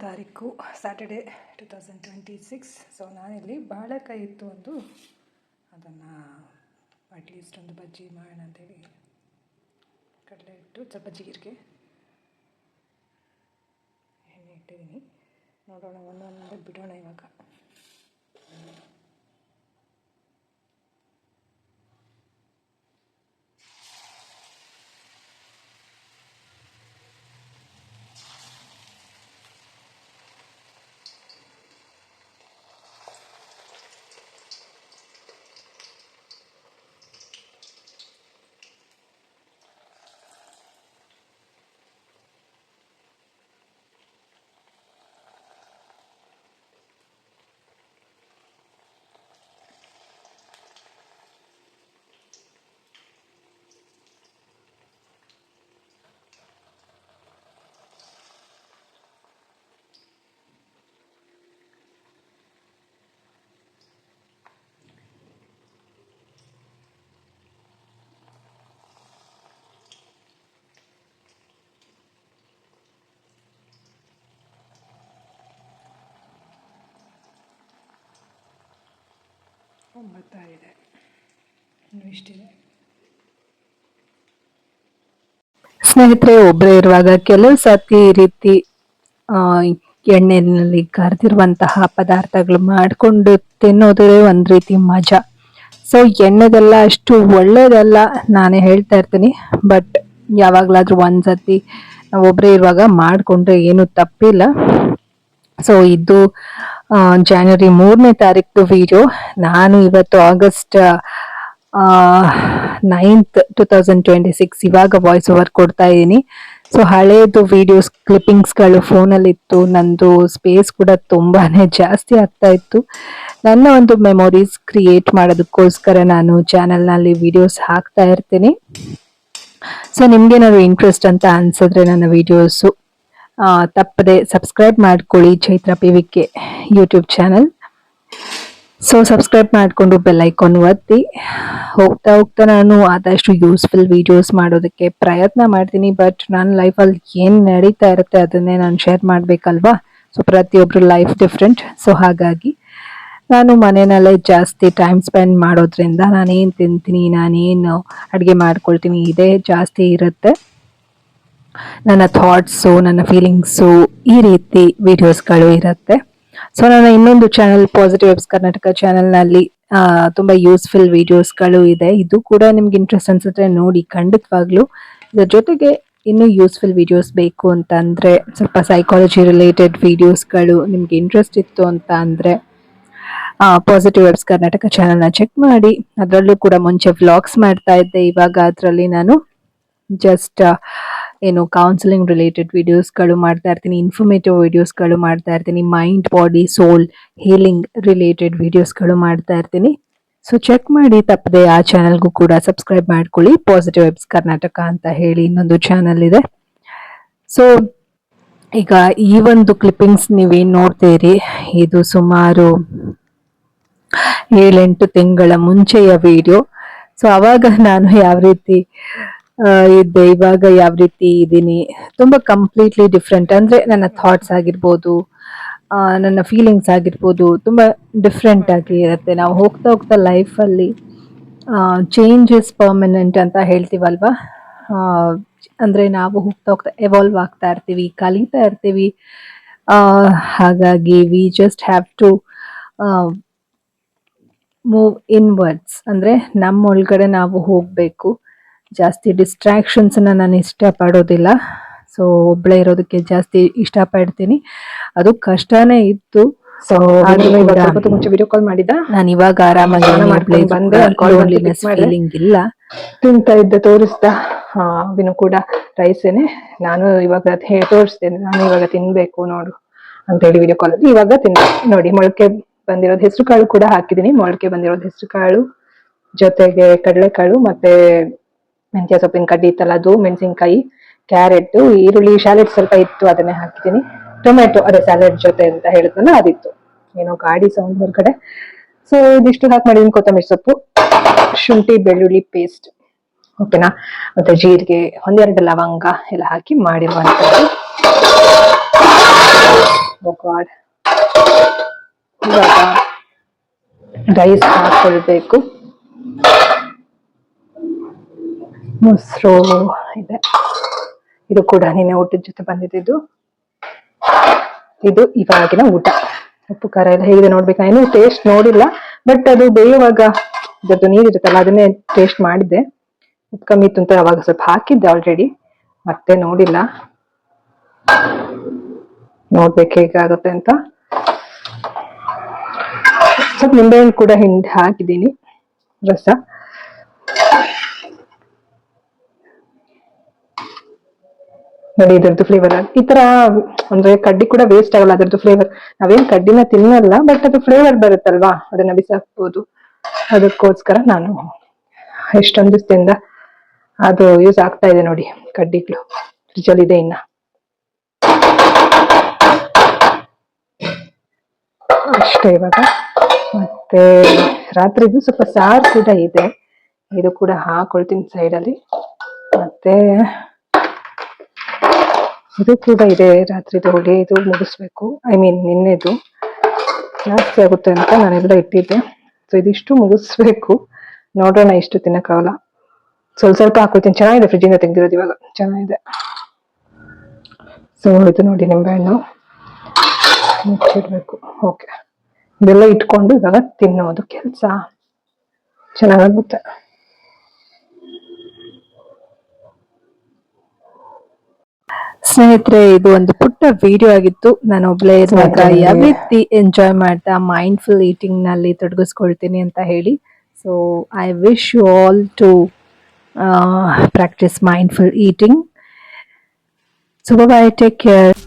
ತಾರೀಕು Saturday 2026. So ನಾನಿಲ್ಲಿ ಬಾಳೆಕಾಯಿ ಇತ್ತು ಒಂದು, ಅದನ್ನು ಅಟ್ಲೀಸ್ಟ್ ಒಂದು ಬಜ್ಜಿ ಮಾಡೋಣ ಅಂತೇಳಿ ಕಡಲೆ ಇಟ್ಟು ಸ್ವಲ್ಪ ಜೀರಿಗೆ ಎಣ್ಣೆ ಇಟ್ಟಿದ್ದೀನಿ. ನೋಡೋಣ, ಒಂದೊಂದೇ ಬಿಡೋಣ ಇವಾಗ. ಒಂಬತ್ತಾಗಿದೆ, ಇನ್ನು ಇಷ್ಟಿದೆ. ಸ್ನೇಹಿತರೆ, ಒಬ್ಬರೇ ಇರುವಾಗ ಕೆಲವು ಸರ್ತಿ ಈ ರೀತಿ ಎಣ್ಣೆಯಲ್ಲಿ ಕರೆದಿರುವಂತಹ ಪದಾರ್ಥಗಳು ಮಾಡಿಕೊಂಡು ತಿನ್ನೋದೇ ಒಂದು ರೀತಿ ಮಜಾ. ಸೊ ಎಣ್ಣೆದೆಲ್ಲ ಅಷ್ಟು ಒಳ್ಳೇದಲ್ಲ ನಾನೇ ಹೇಳ್ತಾ ಇರ್ತೀನಿ, ಬಟ್ ಯಾವಾಗಲಾದ್ರೂ ಒಂದ್ಸತಿ ನಾವು ಒಬ್ಬರೇ ಇರುವಾಗ ಮಾಡಿಕೊಂಡ್ರೆ ಏನು ತಪ್ಪಿಲ್ಲ. ಸೊ ಇದು ಜನವರಿ 3ನೇ ತಾರೀಕು ವಿಡಿಯೋ. ನಾನು ಇವತ್ತು ಆಗಸ್ಟ್ 9th 2026 ಇವಾಗ ವಾಯ್ಸ್ ಓವರ್ ಕೊಡ್ತಾ ಇದ್ದೀನಿ. ಸೊ ಹಳೇದು ವಿಡಿಯೋಸ್ ಕ್ಲಿಪ್ಪಿಂಗ್ಸ್ಗಳು ಫೋನಲ್ಲಿ ಇತ್ತು. ನಂದು ಸ್ಪೇಸ್ ಕೂಡ ತುಂಬಾನೇ ಜಾಸ್ತಿ ಆಗ್ತಾ ಇತ್ತು. ನನ್ನ ಒಂದು ಮೆಮೊರೀಸ್ ಕ್ರಿಯೇಟ್ ಮಾಡೋದಕ್ಕೋಸ್ಕರ ನಾನು ಚಾನೆಲ್ನಲ್ಲಿ ವಿಡಿಯೋಸ್ ಹಾಕ್ತಾ ಇರ್ತೀನಿ. ಸೊ ನಿಮ್ಗೇನಾದ್ರು ಇಂಟ್ರೆಸ್ಟ್ ಅಂತ ಅನ್ಸಿದ್ರೆ ನನ್ನ ವಿಡಿಯೋಸು ತಪ್ಪದೆ ಸಬ್ಸ್ಕ್ರೈಬ್ ಮಾಡ್ಕೊಳ್ಳಿ, Chaitra PVK YouTube channel. So subscribe ಮಾಡಿಕೊಂಡು ಬೆಲ್ ಐಕಾನ್ ಒತ್ತಿ. ಹೋಗ್ತಾ ಹೋಗ್ತಾ ನಾನು ಆದಷ್ಟು ಯೂಸ್ಫುಲ್ ವಿಡಿಯೋಸ್ ಮಾಡೋದಕ್ಕೆ ಪ್ರಯತ್ನ ಮಾಡ್ತೀನಿ. ಬಟ್ ನನ್ನ ಲೈಫಲ್ಲಿ ಏನು ನಡೀತಾ ಇರುತ್ತೆ ಅದನ್ನೇ ನಾನು ಶೇರ್ ಮಾಡಬೇಕಲ್ವಾ. ಸೊ ಪ್ರತಿಯೊಬ್ಬರು ಲೈಫ್ ಡಿಫ್ರೆಂಟ್. ಸೊ ಹಾಗಾಗಿ ನಾನು ಮನೆಯಲ್ಲೇ ಜಾಸ್ತಿ ಟೈಮ್ ಸ್ಪೆಂಡ್ ಮಾಡೋದ್ರಿಂದ ನಾನೇನು ತಿಂತೀನಿ, ನಾನೇನು ಅಡುಗೆ ಮಾಡ್ಕೊಳ್ತೀನಿ ಇದೇ ಜಾಸ್ತಿ ಇರುತ್ತೆ. ನನ್ನ ಥಾಟ್ಸು, ನನ್ನ ಫೀಲಿಂಗ್ಸು, ಈ ರೀತಿ ವಿಡಿಯೋಸ್ಗಳು ಇರುತ್ತೆ. ಸೊ ನನ್ನ ಇನ್ನೊಂದು ಚಾನಲ್ ಪಾಸಿಟಿವ್ ವೆಬ್ಸ್ ಕರ್ನಾಟಕ ಚಾನಲ್ನಲ್ಲಿ ತುಂಬ ಯೂಸ್ಫುಲ್ ವಿಡಿಯೋಸ್ಗಳು ಇದೆ. ಇದು ಕೂಡ ನಿಮ್ಗೆ ಇಂಟ್ರೆಸ್ಟ್ ಅನ್ಸುತ್ತೆ ನೋಡಿ, ಖಂಡಿತವಾಗ್ಲೂ. ಇದರ ಜೊತೆಗೆ ಇನ್ನೂ ಯೂಸ್ಫುಲ್ ವಿಡಿಯೋಸ್ ಬೇಕು ಅಂತ ಅಂದರೆ, ಸ್ವಲ್ಪ ಸೈಕಾಲಜಿ ರಿಲೇಟೆಡ್ ವಿಡಿಯೋಸ್ಗಳು ನಿಮ್ಗೆ ಇಂಟ್ರೆಸ್ಟ್ ಇತ್ತು ಅಂತ ಅಂದರೆ ಪಾಸಿಟಿವ್ ವೆಬ್ಸ್ ಕರ್ನಾಟಕ ಚಾನಲ್ನ ಚೆಕ್ ಮಾಡಿ. ಅದರಲ್ಲೂ ಕೂಡ ಮುಂಚೆ ವ್ಲಾಗ್ಸ್ ಮಾಡ್ತಾ ಇದ್ದೆ, ಇವಾಗ ಅದರಲ್ಲಿ ನಾನು ಜಸ್ಟ್ ಏನು ಕೌನ್ಸಿಲಿಂಗ್ ರಿಲೇಟೆಡ್ ವಿಡಿಯೋಸ್ಗಳು ಮಾಡ್ತಾ ಇರ್ತೀನಿ, ಇನ್ಫಾರ್ಮೇಟಿವ್ ವಿಡಿಯೋಸ್ಗಳು ಮಾಡ್ತಾ ಇರ್ತೀನಿ, ಮೈಂಡ್ ಬಾಡಿ ಸೋಲ್ ಹೀಲಿಂಗ್ ರಿಲೇಟೆಡ್ ವಿಡಿಯೋಸ್ಗಳು ಮಾಡ್ತಾ ಇರ್ತೀನಿ. ಸೊ ಚೆಕ್ ಮಾಡಿ, ತಪ್ಪದೆ ಆ ಚಾನಲ್ಗೂ ಕೂಡ ಸಬ್ಸ್ಕ್ರೈಬ್ ಮಾಡ್ಕೊಳ್ಳಿ. ಪಾಸಿಟಿವ್ ವೆಬ್ಸ್ ಕರ್ನಾಟಕ ಅಂತ ಹೇಳಿ ಇನ್ನೊಂದು ಚಾನಲ್ ಇದೆ. ಸೊ ಈಗ ಈ ಒಂದು ಕ್ಲಿಪ್ಪಿಂಗ್ಸ್ ನೀವೇನು ನೋಡ್ತೀರಿ, ಇದು ಸುಮಾರು 7-8 ತಿಂಗಳ ಮುಂಚೆಯ ವಿಡಿಯೋ. ಸೊ ಅವಾಗ ನಾನು ಯಾವ ರೀತಿ ಇದ್ದೆ, ಇವಾಗ ಯಾವ ರೀತಿ ಇದ್ದೀನಿ, ತುಂಬಾ ಕಂಪ್ಲೀಟ್ಲಿ ಡಿಫ್ರೆಂಟ್. ಅಂದ್ರೆ ನನ್ನ ಥಾಟ್ಸ್ ಆಗಿರ್ಬೋದು, ನನ್ನ ಫೀಲಿಂಗ್ಸ್ ಆಗಿರ್ಬೋದು, ತುಂಬಾ ಡಿಫ್ರೆಂಟ್ ಆಗಿ ಇರುತ್ತೆ. ನಾವು ಹೋಗ್ತಾ ಹೋಗ್ತಾ ಲೈಫಲ್ಲಿ ಚೇಂಜ್ ಇಸ್ ಪರ್ಮನೆಂಟ್ ಅಂತ ಹೇಳ್ತೀವಲ್ವಾ. ಅಂದ್ರೆ ನಾವು ಹೋಗ್ತಾ ಹೋಗ್ತಾ ಎವಾಲ್ವ್ ಆಗ್ತಾ ಇರ್ತೀವಿ, ಕಲಿತಾ ಇರ್ತೀವಿ. ಹಾಗಾಗಿ we just have to move inwards, ಅಂದ್ರೆ ನಮ್ಮ ಒಳಗಡೆ ನಾವು ಹೋಗ್ಬೇಕು. ಜಾಸ್ತಿ ಡಿಸ್ಟ್ರಾಕ್ಷನ್ಸ್ನ ನಾನು ಇಷ್ಟಪಡೋದಿಲ್ಲ. ಸೊ ಒಬ್ಬಳೇ ಇರೋದಕ್ಕೆ ಜಾಸ್ತಿ ಇಷ್ಟಪಡ್ತೀನಿ. ಅದು ಕಷ್ಟನೇ ಇತ್ತು. ಸೊ ಮುಂಚೆ ವಿಡಿಯೋ ಕಾಲ್ ಮಾಡಿದ್ದ, ನಾನು ಇವಾಗ ಆರಾಮಾಗಿ ಬಂದೆ. ಫೀಲಿಂಗ್ ಇಲ್ಲ, ತಿಂತಾ ಇದ್ದ ತೋರಿಸ್ದ. ವಿನು ಕೂಡ ರೈಸೇನೆ, ನಾನು ಇವಾಗ ತೋರಿಸ್ತೇನೆ, ನಾನು ಇವಾಗ ತಿನ್ಬೇಕು ನೋಡು ಅಂತ ಹೇಳಿ ವಿಡಿಯೋ ಕಾಲ್ ಅಲ್ಲಿ ಇವಾಗ ನೋಡಿ. ಮೊಳಕೆ ಬಂದಿರೋದು ಹೆಸರು ಕಾಳು ಕೂಡ ಹಾಕಿದೀನಿ. ಮೊಳಕೆ ಬಂದಿರೋದು ಹೆಸರು ಕಾಳು ಜೊತೆಗೆ ಕಡಲೆಕಾಳು ಮತ್ತೆ ಮೆಂತ್ಯ ಸೊಪ್ಪಿನ ಕಡ್ಡಿ ಇತ್ತಲ್ಲ ಅದು, ಮೆಣಸಿನ್ಕಾಯಿ, ಕ್ಯಾರೆಟ್, ಈರುಳ್ಳಿ, ಸ್ಯಾಲೆಡ್ ಸ್ವಲ್ಪ ಇತ್ತು ಅದನ್ನೇ ಹಾಕಿದ್ದೀನಿ. ಟೊಮೆಟೊ, ಅದೇ ಸ್ಯಾಲೆಡ್ ಜೊತೆ ಅಂತ ಹೇಳಿದ್ನಲ್ಲ ಅದಿತ್ತು. ಏನೋ ಗಾಡಿ ಸೌಂಡ್ ಹೊರಗಡೆ. ಸೊ ಇದಿಷ್ಟು ಹಾಕಿ ಮಾಡಿದೀನಿ. ಕೊತ್ತಂಬರಿ ಸೊಪ್ಪು, ಶುಂಠಿ ಬೆಳ್ಳುಳ್ಳಿ ಪೇಸ್ಟ್, ಓಕೆನಾ, ಮತ್ತೆ ಜೀರಿಗೆ, 1-2 ಲವಂಗ ಎಲ್ಲ ಹಾಕಿ ಮಾಡಿರುವಂಥದ್ದು. ಗಾಡ್. ಇವಾಗ ರೈಸ್ ಹಾಕೊಳ್ಬೇಕು. ಮೊಸರು ಇದೆ, ಇದು ಕೂಡ ನಿನ್ನೆ ಊಟದ ಜೊತೆ ಬಂದಿದ್ದು. ಇದು ಇವಾಗಿನ ಊಟ. ಉಪ್ಪು ಖಾರ ಎಲ್ಲ ಹೇಗಿದೆ ನೋಡ್ಬೇಕು. ನಾನು ಟೇಸ್ಟ್ ನೋಡಿಲ್ಲ, ಬಟ್ ಅದು ಬೇಯುವಾಗ ಇದರದ್ದು ನೀರಿರುತ್ತಲ್ಲ ಅದನ್ನೇ ಟೇಸ್ಟ್ ಮಾಡಿದ್ದೆ. ಉಪ್ಪು ಕಮ್ಮಿ ಇತ್ತು ಅಂತ ಅವಾಗ ಸ್ವಲ್ಪ ಹಾಕಿದ್ದೆ ಆಲ್ರೆಡಿ, ಮತ್ತೆ ನೋಡಿಲ್ಲ. ನೋಡ್ಬೇಕು ಹೇಗಾಗುತ್ತೆ ಅಂತ. ಸ್ವಲ್ಪ ನಿಂಬೆಹಣ್ಣು ಕೂಡ ಹಿಂಡಿ ಹಾಕಿದ್ದೀನಿ, ರಸ. ನೋಡಿ ಇದ್ರದ್ದು ಫ್ಲೇವರ್ ಈ ತರ ಅಂದ್ರೆ ಕಡ್ಡಿ ಕೂಡ ವೇಸ್ಟ್ ಆಗಲ್ಲ ಅದ್ರದ್ದು ಫ್ಲೇವರ್. ನಾವೇನ್ ಕಡ್ಡಿನ ತಿನ್ನಲ್ಲ, ಬಟ್ ಅದು ಫ್ಲೇವರ್ ಬರುತ್ತಲ್ವಾ, ಅದನ್ನ ಬಿಸಾಕ್ಬೋದು. ಅದಕ್ಕೋಸ್ಕರ ನಾನು ಎಷ್ಟೊಂದು ದಿವಸದಿಂದ ಅದು ಯೂಸ್ ಆಗ್ತಾ ಇದೆ. ನೋಡಿ ಕಡ್ಡಿಗಳು ಫ್ರಿಜ್ ಅಲ್ಲಿ ಇದೆ ಇನ್ನ. ಅಷ್ಟೇ ಇವಾಗ. ಮತ್ತೆ ರಾತ್ರಿದು ಸ್ವಲ್ಪ ಸಾರು ಕೂಡ ಇದೆ, ಇದು ಕೂಡ ಹಾಕೊಳ್ತೀನಿ ಸೈಡ್ ಅಲ್ಲಿ. ಮತ್ತೆ ಇದು ಕೂಡ ಇದೆ ರಾತ್ರಿದು ಹೊಗೆ, ಇದು ಮುಗಿಸ್ಬೇಕು. ಐ ಮೀನ್ ನಿನ್ನೆದು ಜಾಸ್ತಿ ಆಗುತ್ತೆ ಅಂತ ನಾನೆಲ್ಲ ಇಟ್ಟಿದ್ದೆ. ಸೊ ಇದಿಷ್ಟು ಮುಗಿಸ್ಬೇಕು. ನೋಡೋಣ, ಇಷ್ಟು ತಿನ್ನಕ್ಕಾಗಲ್ಲ. ಸ್ವಲ್ಪ ಹಾಕೊಳ್ತೀನಿ. ಚೆನ್ನಾಗಿದೆ, ಫ್ರಿಜ್ ಇಂದ ತೆಗ್ದಿರೋದು ಇವಾಗ, ಚೆನ್ನಾಗಿದೆ. ಸೊ ಇದು ನೋಡಿ ನಿಂಬೆಹಣ್ಣು ಮುಚ್ಚಿಡ್ಬೇಕು. ಓಕೆ, ಇದೆಲ್ಲ ಇಟ್ಕೊಂಡು ಇವಾಗ ತಿನ್ನೋದು ಕೆಲಸ ಚೆನ್ನಾಗುತ್ತೆ. ಸ್ನೇಹಿತರೆ, ಇದು ಒಂದು ಪುಟ್ಟ ವಿಡಿಯೋ ಆಗಿತ್ತು. ನಾನು ಒಬ್ಳೆ ಇರುವಾಗ ಯಾವ ರೀತಿ ಎಂಜಾಯ್ ಮಾಡ್ತಾ ಮೈಂಡ್ಫುಲ್ ಈಟಿಂಗ್ ನಲ್ಲಿ ತೊಡಗಿಸ್ಕೊಳ್ತೀನಿ ಅಂತ ಹೇಳಿ. So I wish you all to practise mindful eating. So bye, take care.